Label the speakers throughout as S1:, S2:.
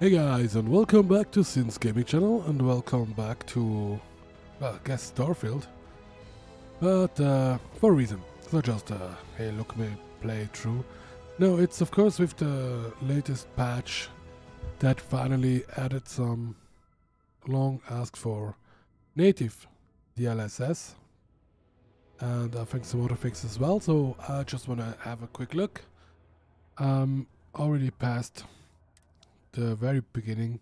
S1: Hey guys, and welcome back to Sin's Gaming Channel, and welcome back to, well, I guess Starfield. But for a reason. It's not just hey, look me play through. No, it's of course with the latest patch that finally added some long asked for native DLSS, and I think some other fixes as well. So I just want to have a quick look. Already past the very beginning.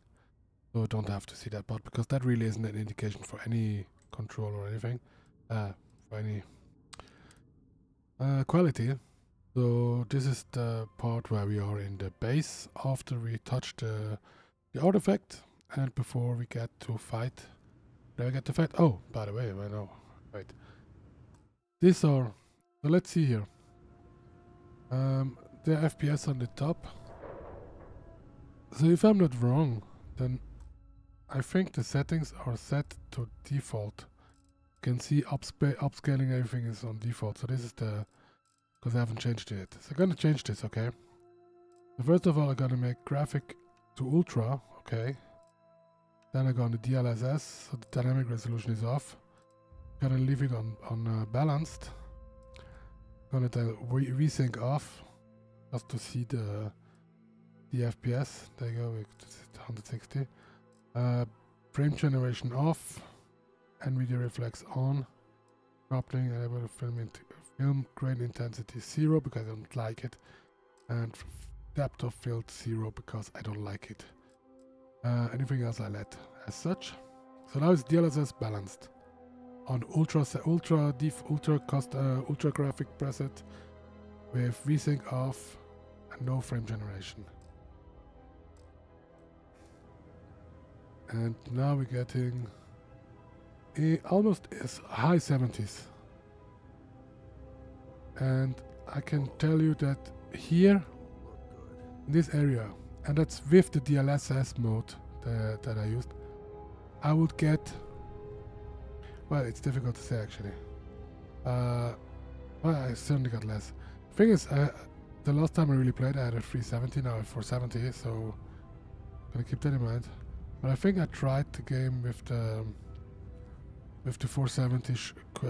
S1: So don't have to see that part, because that really isn't an indication for any control or anything, for any quality. So this is the part where we are in the base after we touch the artifact and before we get to fight. Did I get to fight? Oh, by the way, I know. Right. These are, so let's see here. The FPS on the top. So if I'm not wrong, then I think the settings are set to default. You can see upscaling, everything is on default. So this is the, because I haven't changed it yet. So I'm gonna change this, okay? So first of all, I'm gonna make graphic to ultra, okay? Then I'm gonna DLSS, so the dynamic resolution is off. Gonna leave it on balanced. Gonna then resync off, just to see the FPS. There you go, it's 160. Frame generation off, NVIDIA reflex on, cropping, enable film grain intensity 0 because I don't like it, and depth of field 0 because I don't like it. Anything else I let as such. So now it's DLSS balanced on ultra graphic preset with VSync off and no frame generation. And now we're getting almost as high 70s. And I can tell you that here, in this area, and that's with the DLSS mode that I used, I would get, well, it's difficult to say actually. Well, I certainly got less. Thing is, the last time I really played, I had a 370, now a 470, so I'm gonna keep that in mind. But I think I tried the game with the 470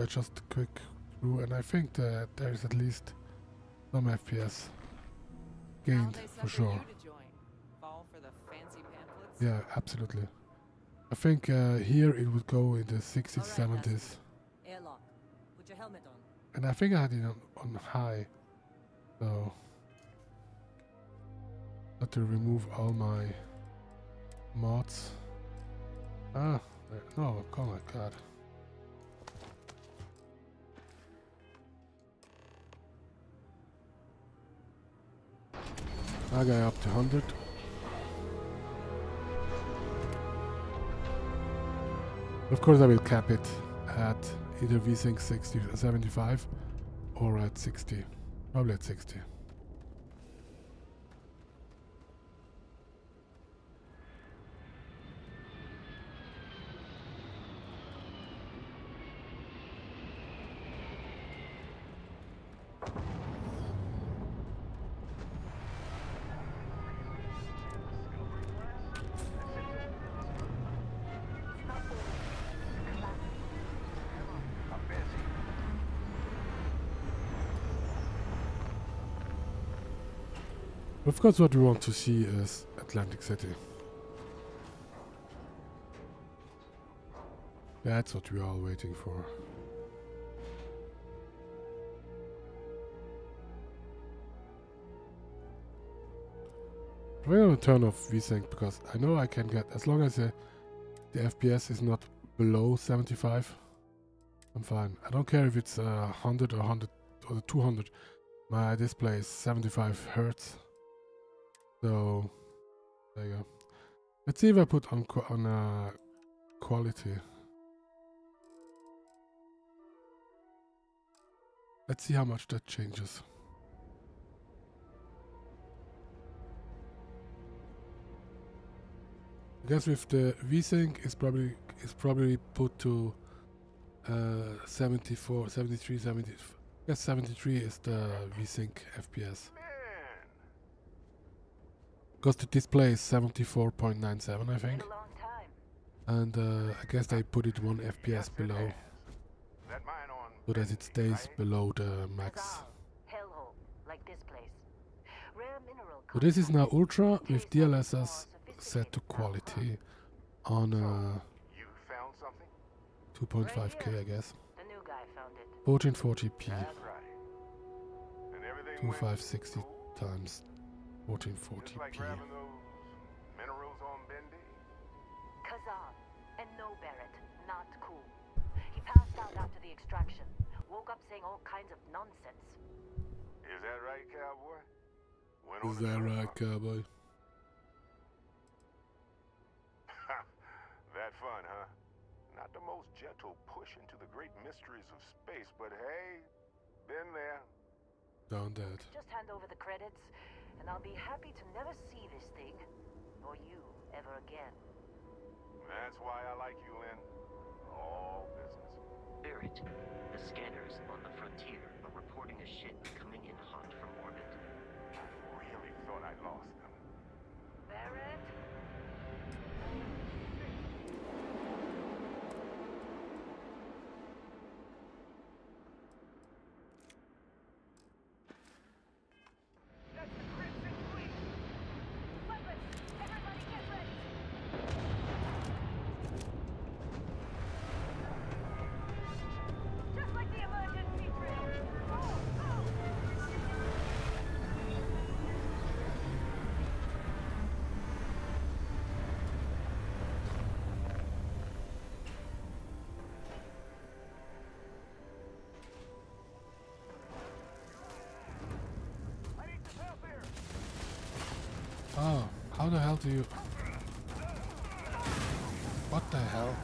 S1: just quick through, and I think that there is at least some FPS gained for sure. Yeah, absolutely. I think here it would go in the 60s, 70s.
S2: Airlock. Put your helmet on.
S1: And I think I had it on high. So I have to remove all my mods. No, oh my god. I got up to 100. Of course I will cap it at either VSync 75 or at 60. Probably at 60. Of course what we want to see is Atlantic City. That's what we are all waiting for. I'm gonna turn off VSync because I know I can get, as long as the FPS is not below 75, I'm fine. I don't care if it's 100 or 100 or 200. My display is 75 Hertz. So there you go. Let's see if I put on quality. Let's see how much that changes. I guess with the VSync is probably put to 74, 73, 70. I guess 73 is the VSync FPS. Because the display is 74.97, I think. And I guess they put it 1 FPS below. So that it stays below the max. So this is now Ultra with DLSS set to quality on 2.5K, I guess. 1440p. 2560 times 1440p.
S3: And no Barrett, not cool. He passed out after the extraction. Woke up saying all kinds of nonsense.
S4: Is that right, cowboy?
S1: Is that right, cowboy?
S4: That fun, huh? Not the most gentle push into the great mysteries of space, but hey, been there.
S1: Down dead.
S3: Just hand over the credits, and I'll be happy to never see this thing, or you, ever again.
S4: That's why I like you, Lynn. All business.
S5: Barrett, the scanners on the frontier are reporting a ship coming in hot from orbit.
S4: I really thought I lost them.
S3: Barrett? That's the Crimson Fleet! Weapons! Everybody get ready! Just like the emergency drill! Oh, oh! I need some help here!
S1: Oh, how the hell do you... What the hell?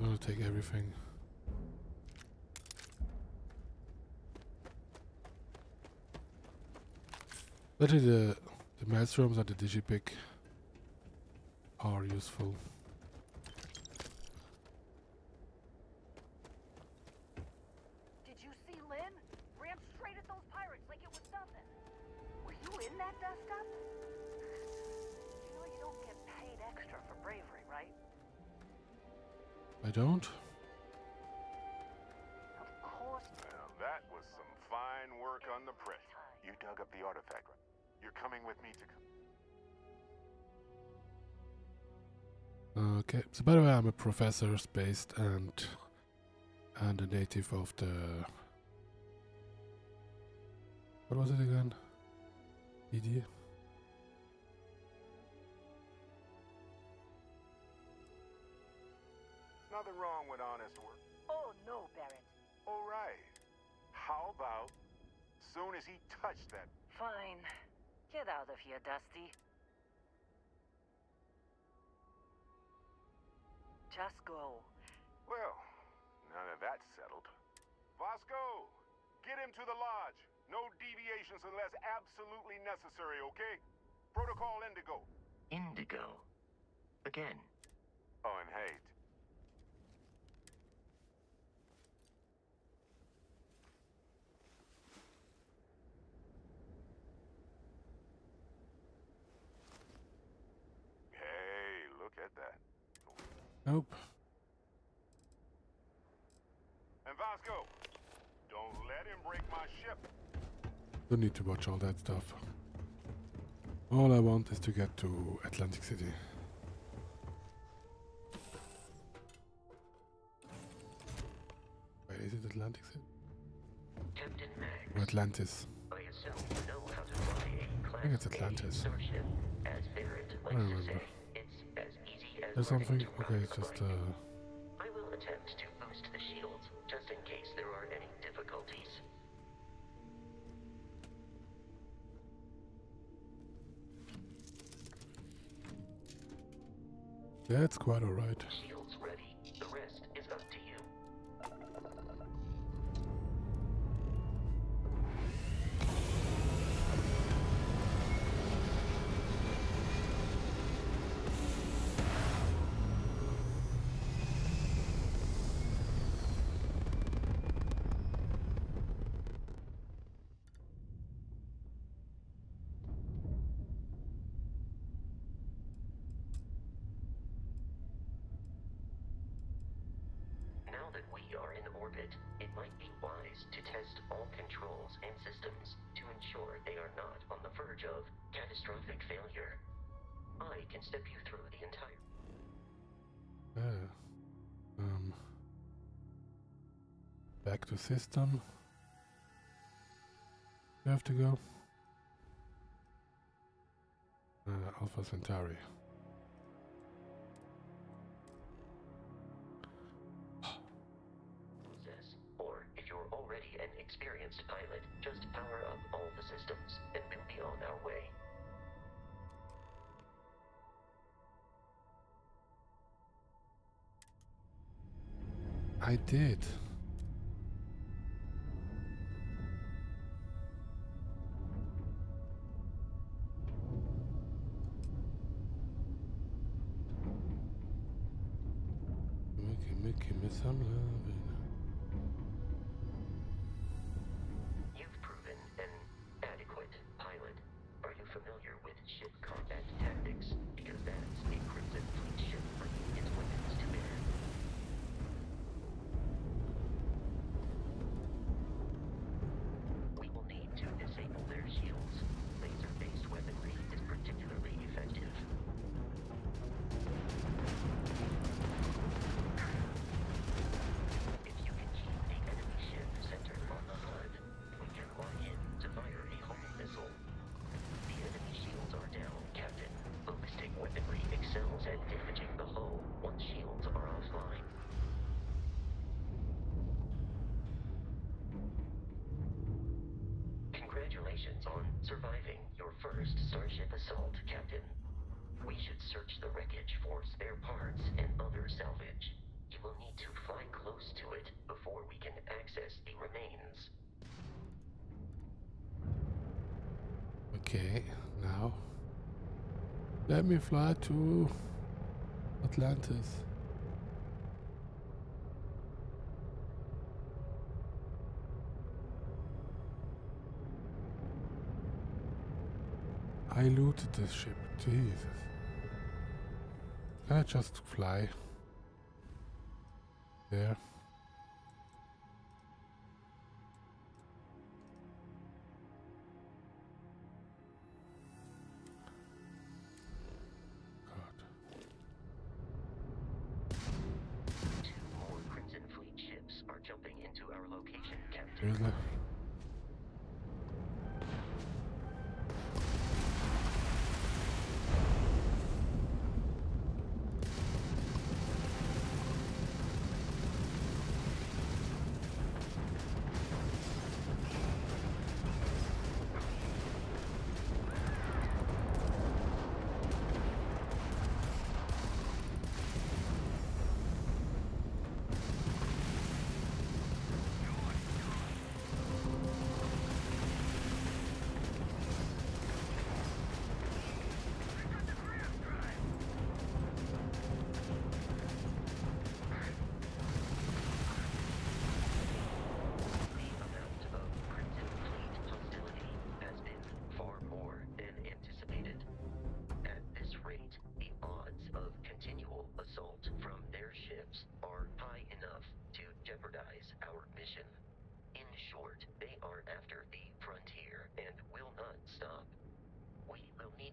S1: I'm gonna take everything. Actually, the maelströms and the digipic are useful.
S3: Did you see Lynn? Ran straight at those pirates like it was nothing. Were you in that dust-up? You know you don't get paid extra for bravery, right?
S1: I don't?
S3: Of course.
S4: Well, that was some fine work on the press. You dug up the artifact. You're coming with me to...
S1: Okay, so by the way, I'm a professor based and a native of the... What was it again? ED?
S4: Nothing wrong with honest work.
S3: Oh, no, Barrett.
S4: All right. How about soon as he touched that...
S3: Fine. Get out of here, Dusty. Just go.
S4: Well, now that that's settled. Vasco, get him to the lodge. No deviations unless absolutely necessary, okay? Protocol Indigo.
S5: Indigo. Again.
S4: Oh, and hey, look at that.
S1: Nope.
S4: And Vasco, don't let him break my ship.
S1: Don't need to watch all that stuff. All I want is to get to Atlantic City. Wait, is it Atlantic City?
S5: Captain Max.
S1: Where Atlantis.
S5: I assume you know how to fly a Class
S1: think it's
S5: A
S1: Atlantis.
S5: starship. As Barrett
S1: I
S5: likes
S1: don't
S5: to
S1: remember.
S5: say, it's as easy as
S1: There's
S5: learning
S1: something.
S5: to
S1: Okay,
S5: ride
S1: it's
S5: a
S1: just
S5: bike. I will attempt to boost the shields, just in case there are any difficulties.
S1: that's quite alright.
S5: Shields ready. The rest is up to you. Now that we are in orbit, it might be wise to test all controls and systems to ensure they are not on the verge of catastrophic failure. I can step you through the entire...
S1: Back to system. You have to go. Alpha Centauri.
S5: Or if you're already an experienced pilot, just power up all the systems and we'll be on our way.
S1: I did. Give me some loving.
S5: You've proven an adequate pilot. Are you familiar with ship combat tactics? Because that's a Crimson Fleet ship bringing its weapons to bear. We will need to disable their shields. Laser-based weaponry is particularly effective. If you can keep the enemy ship centered on the HUD, we can lock in to fire a home missile. The enemy shields are down, Captain. Ballistic weaponry excels at damaging the hull once shields are offline. Congratulations on surviving your first Starship assault, Captain. We should search the wreckage for spare parts and other salvage. You will need to fly close to it before we can access the remains.
S1: Okay, now let me fly to Atlantis. I looted this ship. Jesus. Can I just fly there? God.
S5: 2 more Crimson Fleet ships are jumping into our location, Captain.
S1: Really?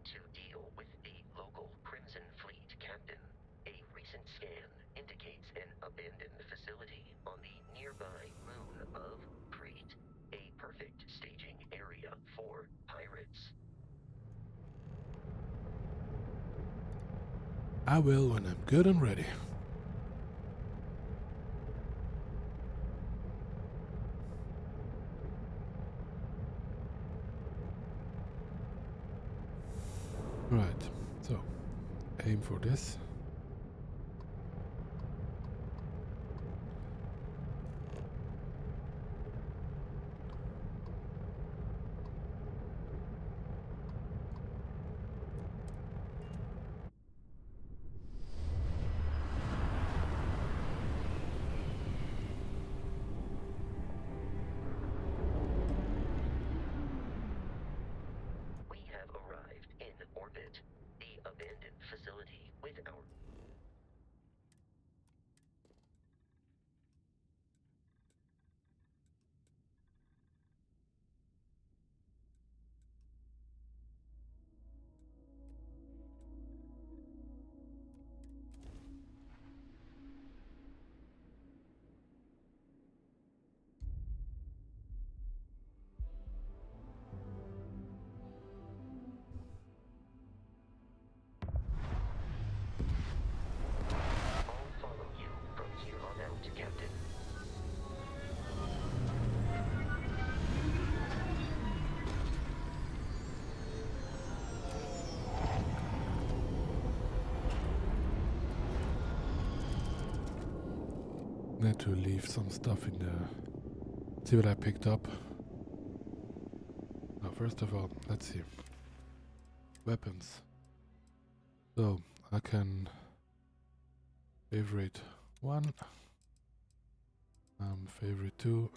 S1: To deal with the local Crimson Fleet captain. A recent scan indicates an abandoned facility on the nearby moon of Crete. A perfect state I will when I'm good and ready. Right, so aim for this.
S5: We have arrived in orbit, the abandoned facility with our... I'll follow you from here on out, Captain.
S1: Need to leave some stuff in there. See what I picked up. Now, first of all, let's see. Weapons. So, I can favorite 1. Favorite 2.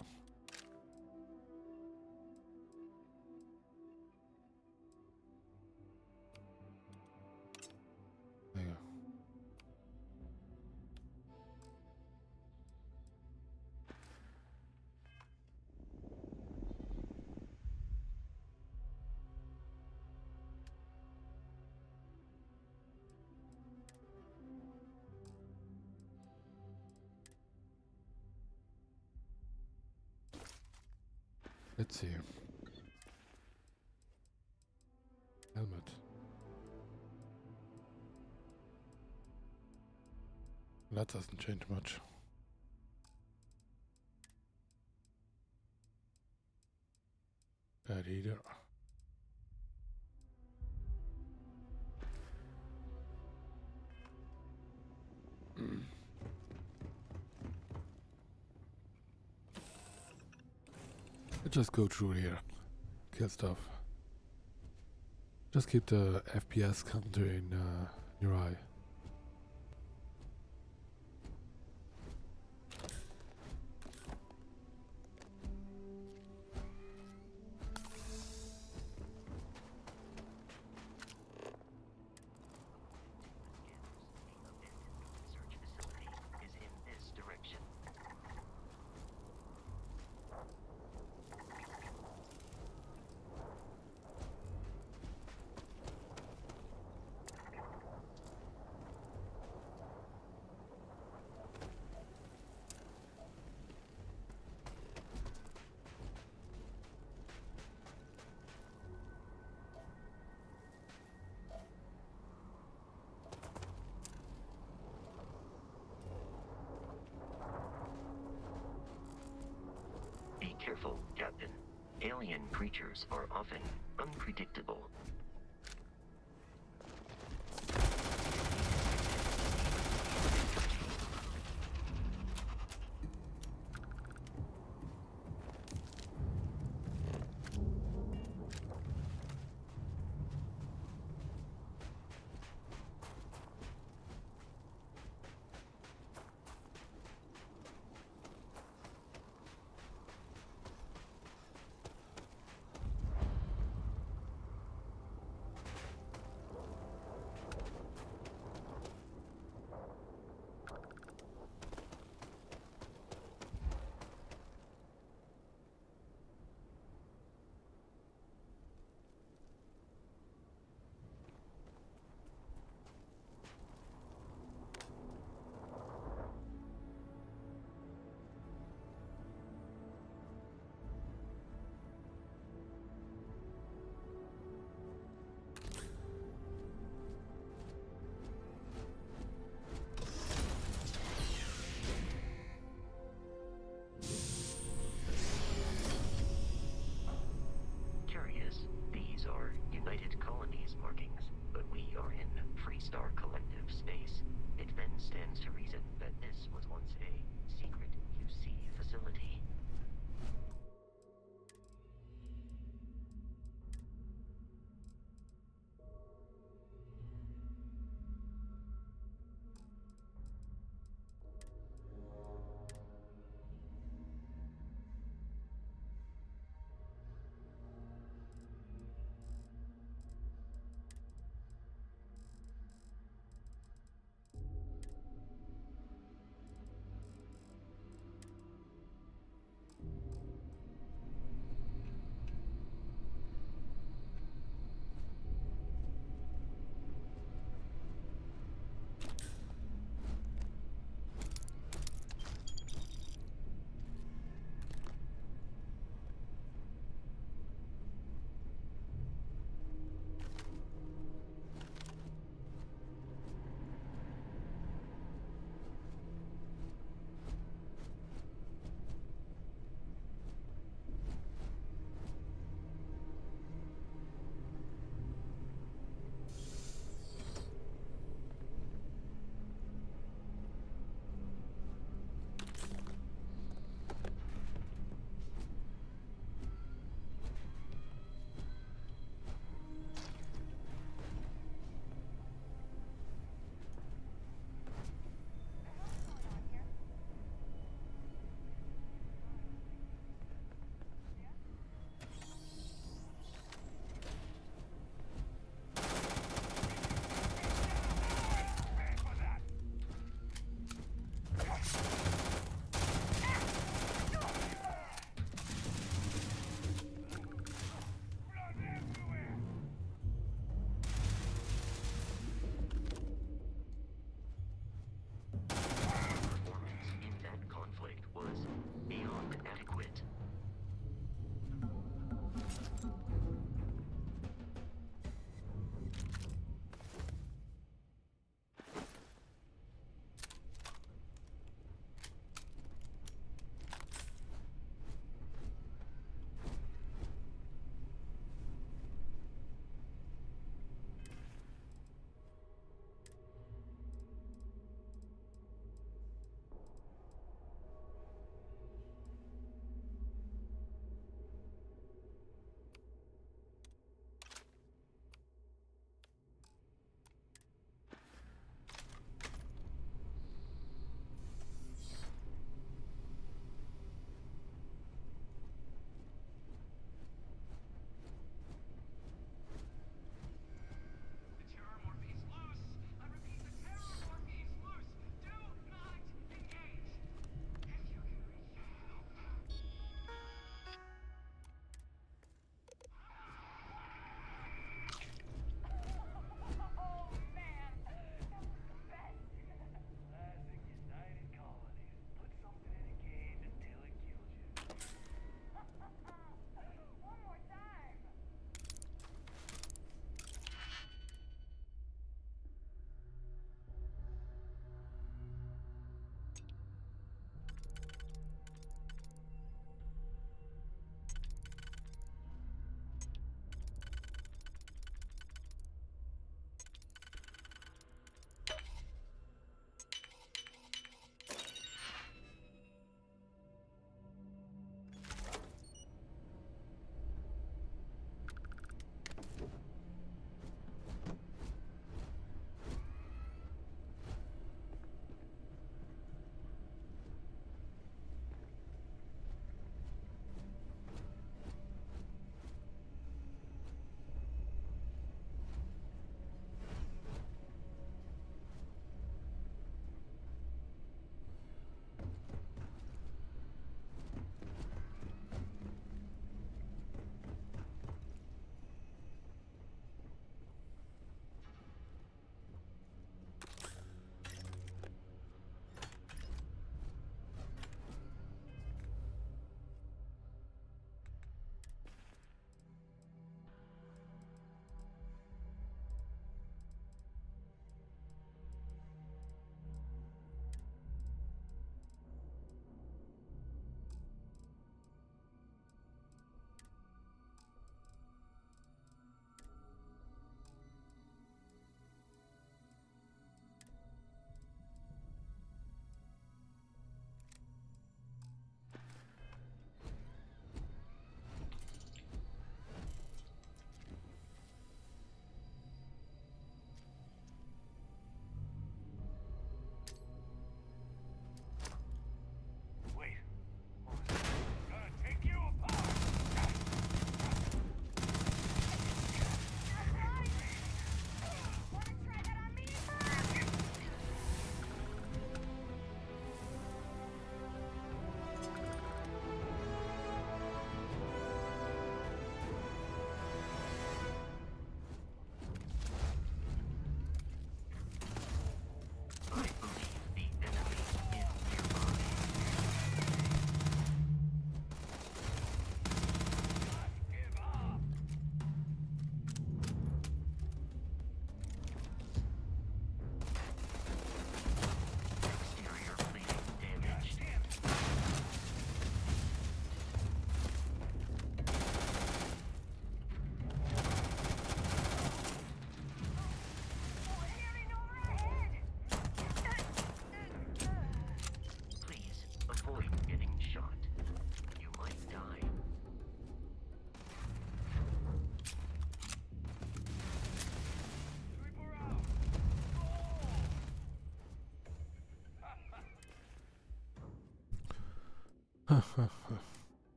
S1: There you go. Let's see. Helmet. That doesn't change much. That either. Let's just go through here. Kill stuff. Just keep the FPS counter in your eye.
S5: Research facility is in this direction. Be careful, Captain. Alien creatures are often unpredictable.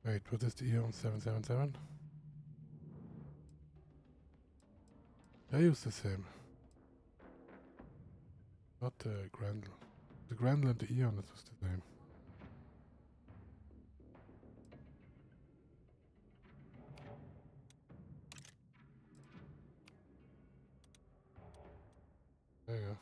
S1: Wait, what is the Eon 777? I use the same. Not the Grendel. The Grendel and the Eon is just the same. There you go.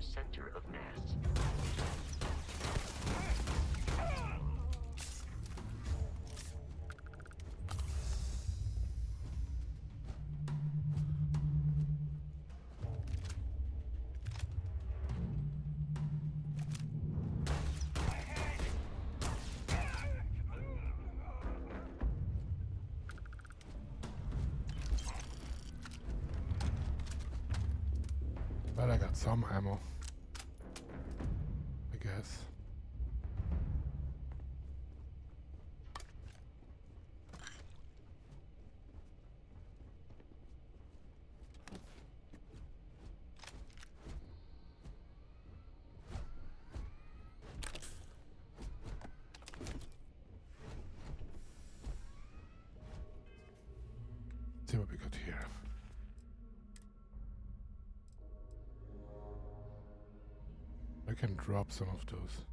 S5: Center of mass.
S1: But I got some ammo, I guess. See what we got here. I can drop some of those.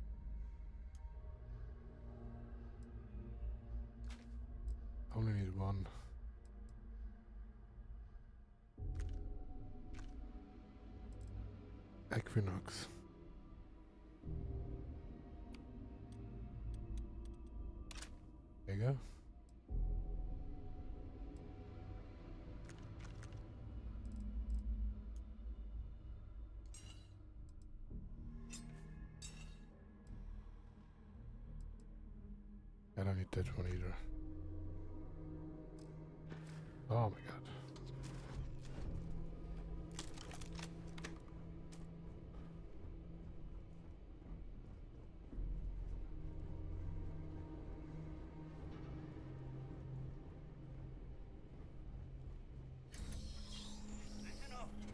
S1: Only need one. Equinox. There you go. I don't need that one either. Oh my god.
S4: Listen up. We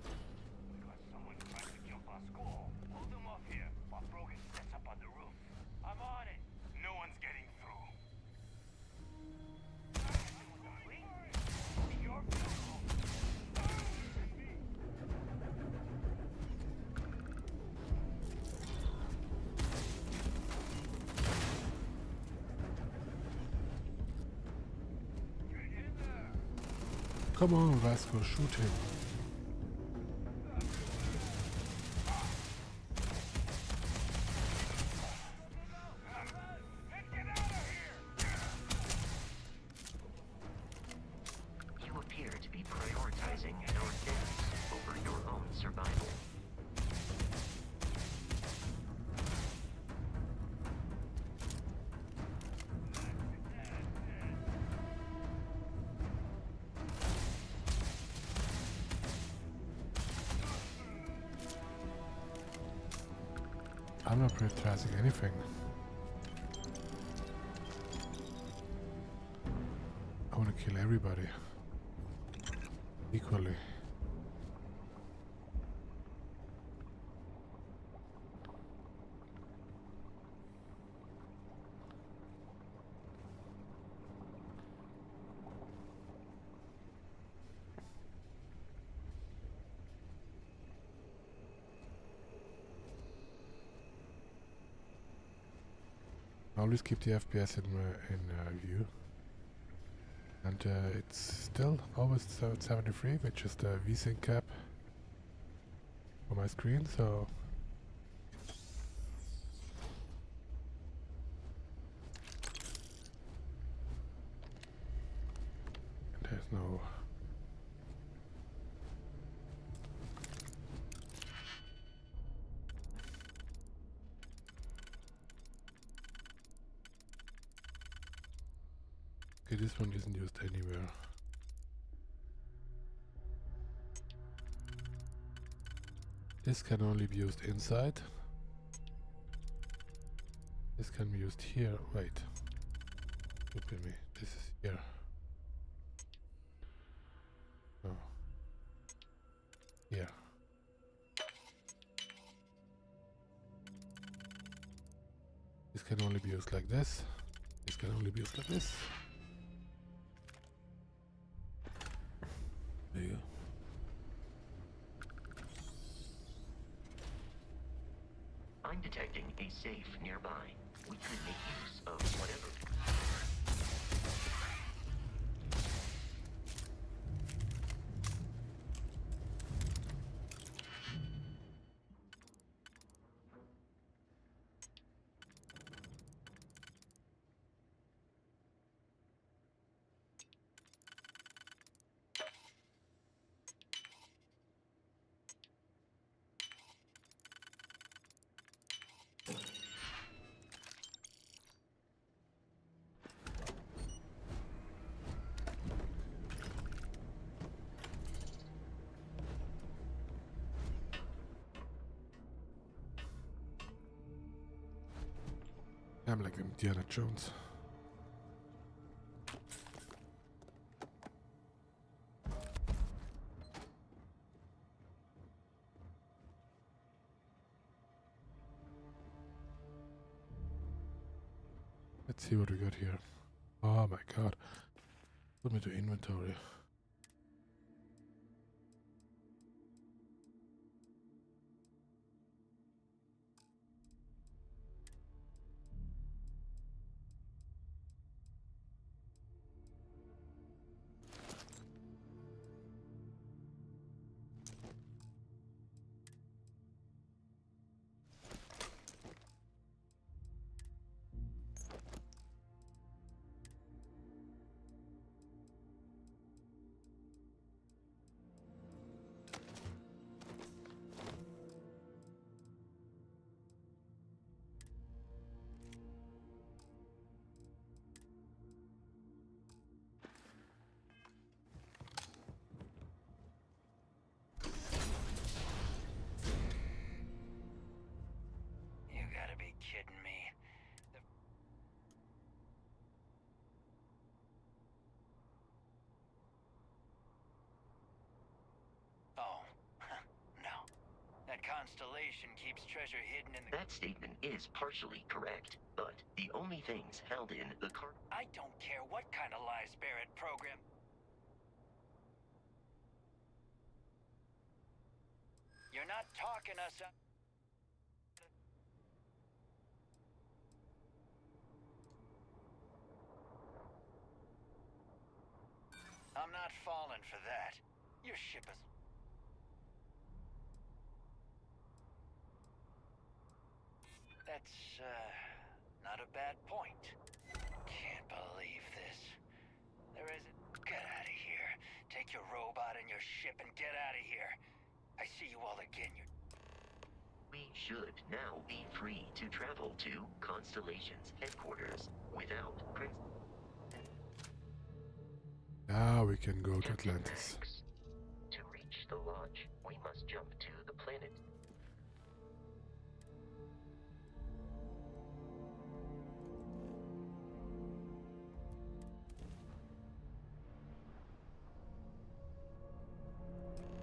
S4: got someone trying to jump our school. Hold them off here while Brogan sets up on the roof. I'm on it. No one's getting through. Your funeral.
S1: Come on, Vasco, shoot him.
S5: You appear to be prioritizing our deaths over your own survival.
S1: I'm not prioritizing anything. I want to kill everybody equally. Always keep the FPS in view, and it's still always 73, which is the VSync cap for my screen. So there's no. Okay, this one isn't used anywhere. This can only be used inside. This can be used here. Wait. Look at me. This is here. No. Here. This can only be used like this. This can only be used like this. There you go.
S5: I'm detecting a safe nearby. We could make use of whatever.
S1: I'm like Indiana Jones. Let's see what we got here. Oh my god. Put me to inventory.
S6: You gotta be kidding me. Oh, no. That constellation keeps treasure hidden in the...
S5: That statement is partially correct, but the only things held in the car...
S6: I don't care what kind of lies Barrett program. You're not talking us up. I'm not falling for that. Your ship is... That's, not a bad point. Can't believe this. There isn't... Get out of here. Take your robot and your ship and get out of here. I see you all again.
S5: We should now be free to travel to Constellation's headquarters without...
S1: Now we can go to
S5: Captain
S1: Atlantis.
S5: Max, to reach the lodge, we must jump to the planet.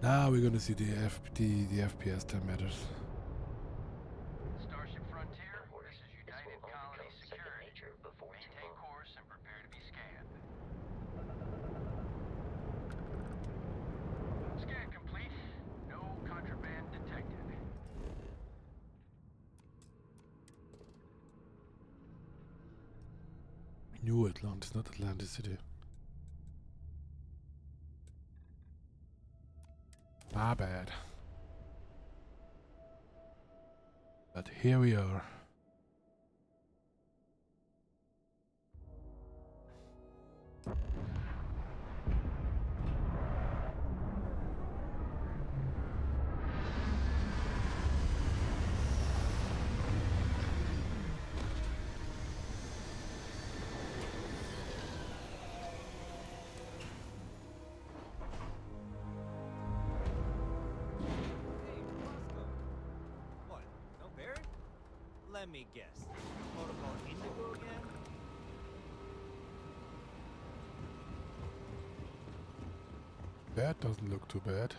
S1: Now we're gonna see the FPS 10 meters.
S6: Starship Frontier,
S5: Don't worry,
S6: this is
S5: this
S6: United
S5: will all
S6: Colony
S5: become second
S6: Security.
S5: nature before too
S6: Maintain
S5: long.
S6: course and prepare to be scanned. Scan complete. No contraband detected.
S1: New Atlantis, not Atlantis City. My bad. But here we are.
S7: Let me guess. Protocol Indigo again?
S1: That doesn't look too bad.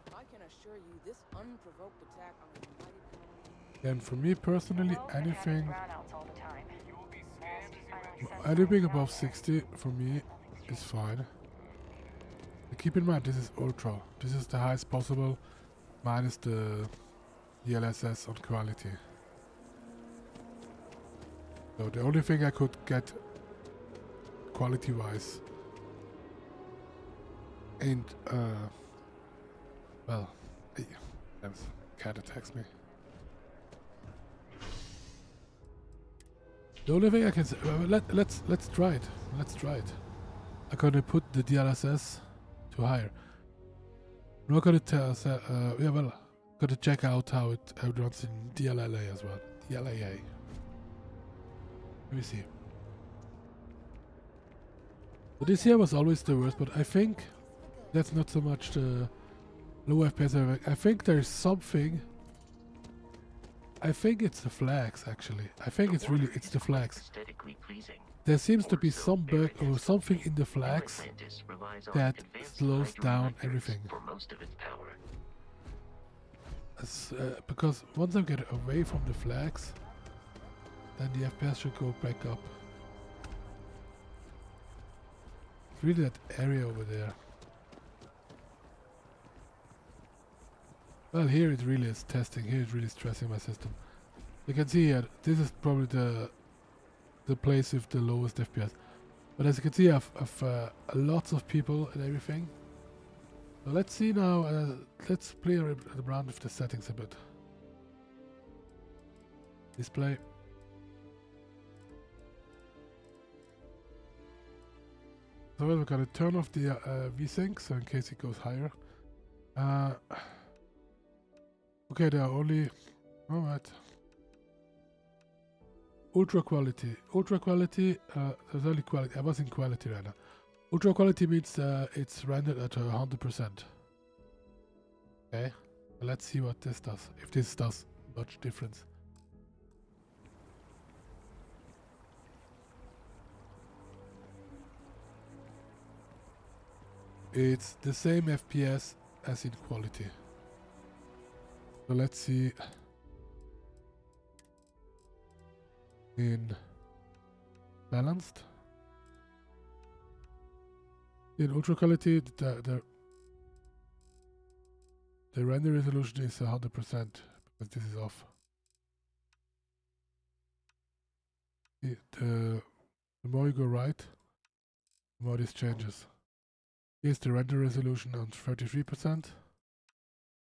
S8: I can assure you this unprovoked attack on a united colony.
S1: And for me personally,
S3: World been having
S1: anything
S3: brownouts all the time.
S1: anything above 60 for me is fine. But keep in mind, this is ultra. This is the highest possible minus the DLSS on quality. So the only thing I could get quality wise and well, hey, there's a cat attacks me. The only thing I can say, let's try it. Let's try it. I'm gonna put the DLSS to higher. I'm not gonna tell. Yeah, well, gonna check out how it runs in DLLA as well. DLAA. Let me see. So this here was always the worst, but I think that's not so much the low FPS. I think there's something. I think it's the flags actually. I think it's the flags. There seems to be some bug or something in the flags that slows down everything. Because once I get away from the flags, then the FPS should go back up. It's really that area over there. Well, here it really is testing. Here it's really stressing my system. You can see here, this is probably the place with the lowest FPS. But as you can see, I've lots of people and everything. So let's see now. Let's play around with the settings a bit. Display. So we're gonna turn off the VSync, so in case it goes higher. Okay, there are only... Alright. Ultra quality. Ultra quality, there's only quality. I was in quality right now. Ultra quality means it's rendered at 100%. Okay, let's see what this does. If this does much difference. It's the same FPS as in quality. So let's see in balanced. In ultra quality, the render resolution is 100% because this is off. The more you go right, the more this changes. Here's the render resolution on 33%.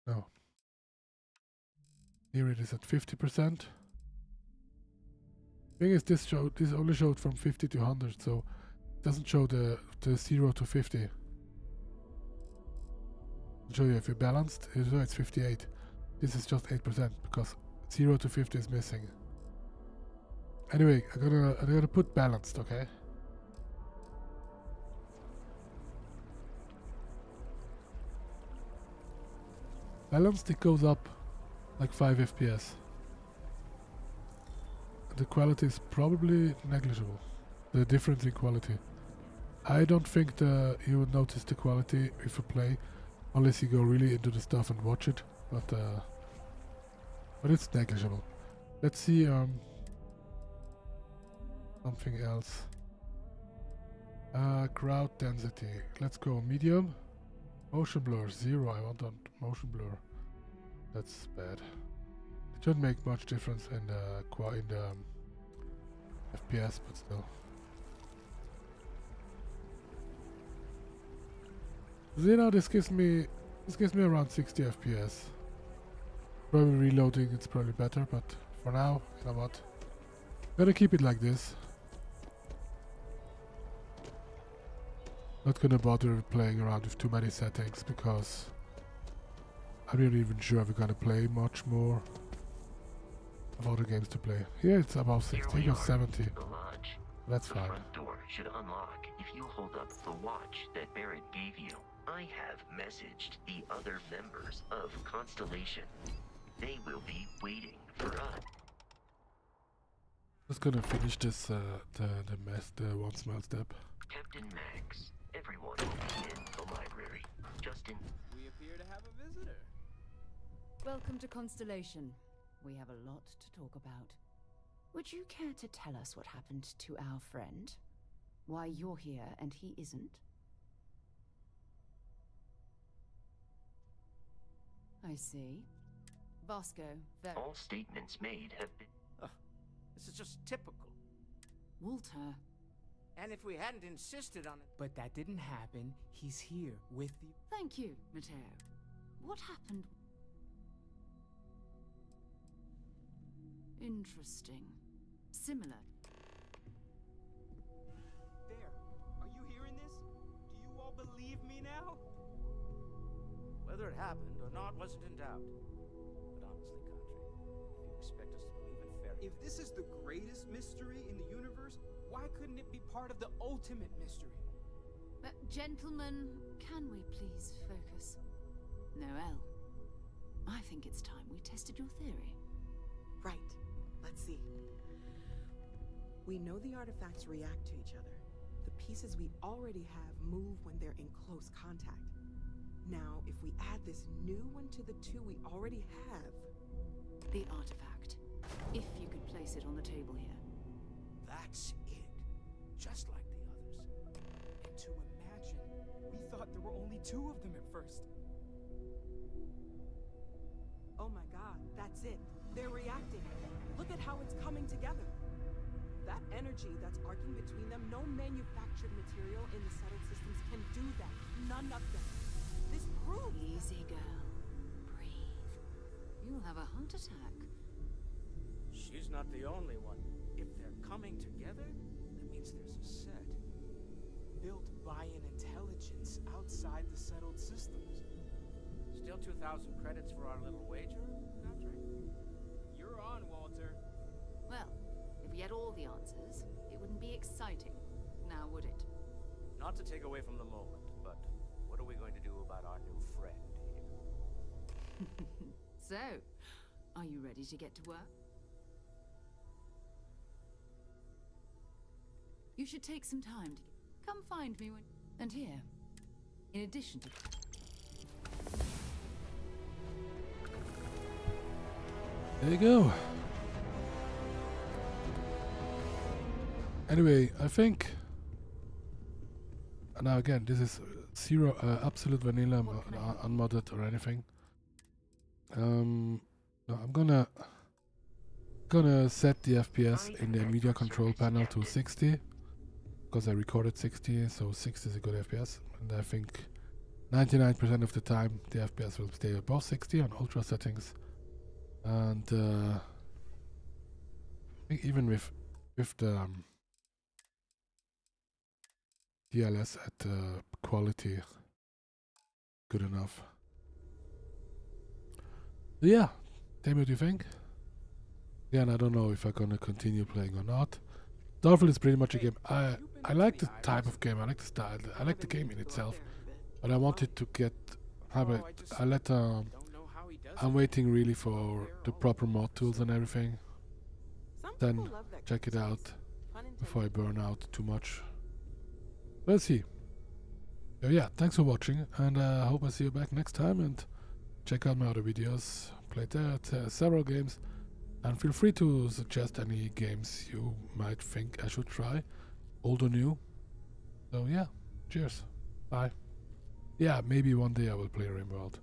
S1: No. Here it is at 50%. Thing is, this only showed from 50 to 100, so it doesn't show the 0 to 50. I'll show you if you balanced, it's 58. This is just 8% because 0 to 50 is missing. Anyway, I'm gonna put balanced, okay? Balanced, it goes up like 5 FPS. The quality is probably negligible. The difference in quality. I don't think you would notice the quality if you play, unless you go really into the stuff and watch it. But it's negligible. Let's see something else. Crowd density. Let's go medium. Motion blur 0. I want on motion blur. That's bad. It shouldn't make much difference in the FPS, but still. So, you know, this gives me around 60 FPS. Probably reloading, it's probably better, but for now, you know what? Gotta keep it like this. Not gonna bother playing around with too many settings because I'm not even sure we're gonna play much more of other games to play. Here it's about 60 or 70. That's fine.
S5: The front door should unlock if you hold up the watch that Barrett gave you. I have messaged the other members of Constellation. They will be waiting for us.
S1: Just gonna finish this the one small step.
S5: Captain Max, everyone will be in the library. Justin.
S7: We appear to have a visitor.
S9: Welcome to Constellation. We have a lot to talk about. Would you care to tell us what happened to our friend? Why you're here and he isn't? I see. Vasco,
S5: All statements made have been...
S7: This is just typical.
S9: Walter.
S7: And if we hadn't insisted on it... But that didn't happen. He's here with you.
S9: Thank you, Matteo. What happened? Interesting. Similar.
S7: There. Are you hearing this? Do you all believe me now? Whether it happened or not wasn't in doubt. But honestly, Country, if you expect us to believe in fairy... If this is the greatest mystery in the universe, why couldn't it be part of the ultimate mystery?
S9: Gentlemen, can we please focus? Noel, I think it's time we tested your theory.
S10: Right. Let's see. We know the artifacts react to each other. The pieces we already have move when they're in close contact. Now, if we add this new one to the two we already have...
S9: The artifact. If you could place it on the table here.
S7: That's it. Just like the others. And to imagine, we thought there were only two of them at first.
S10: Oh my god, that's it. They're reacting. Look at how it's coming together. That energy that's arcing between them, no manufactured material in the settled systems can do that. None of them. This proves...
S9: Easy, girl. Breathe. You'll have a heart attack.
S7: She's not the only one. If they're coming together, that means there's a set. Built by an intelligence outside the settled systems. Still 2,000 credits for our little wager, Country? You're on, Walter.
S9: Well, if we had all the answers, it wouldn't be exciting, now would it?
S7: Not to take away from the moment, but what are we going to do about our new friend here?
S9: So, are you ready to get to work? You should take some time to come find me when... And here, in addition to...
S1: There you go. Anyway, I think... Now again, this is zero, absolute vanilla, unmodded or anything. No, I'm gonna set the FPS in the media control panel to 60. Because I recorded 60, so 60 is a good FPS. And I think 99% of the time the FPS will stay above 60 on ultra settings. And I think even with the DLSS at quality, good enough. But yeah, tell me what you think. Again, I don't know if I'm gonna continue playing or not. Starfield is pretty much a game. I like the type of game. I like the style. I like the game in itself. But I wanted to get. I'm waiting really for the proper mod tools and everything. Then check it out before I burn out too much. Let's see. So yeah, thanks for watching, and I hope I see you back next time. And check out my other videos. Played several games. And feel free to suggest any games you might think I should try, old or new. So yeah, cheers, bye. Yeah, maybe one day I will play Rimworld.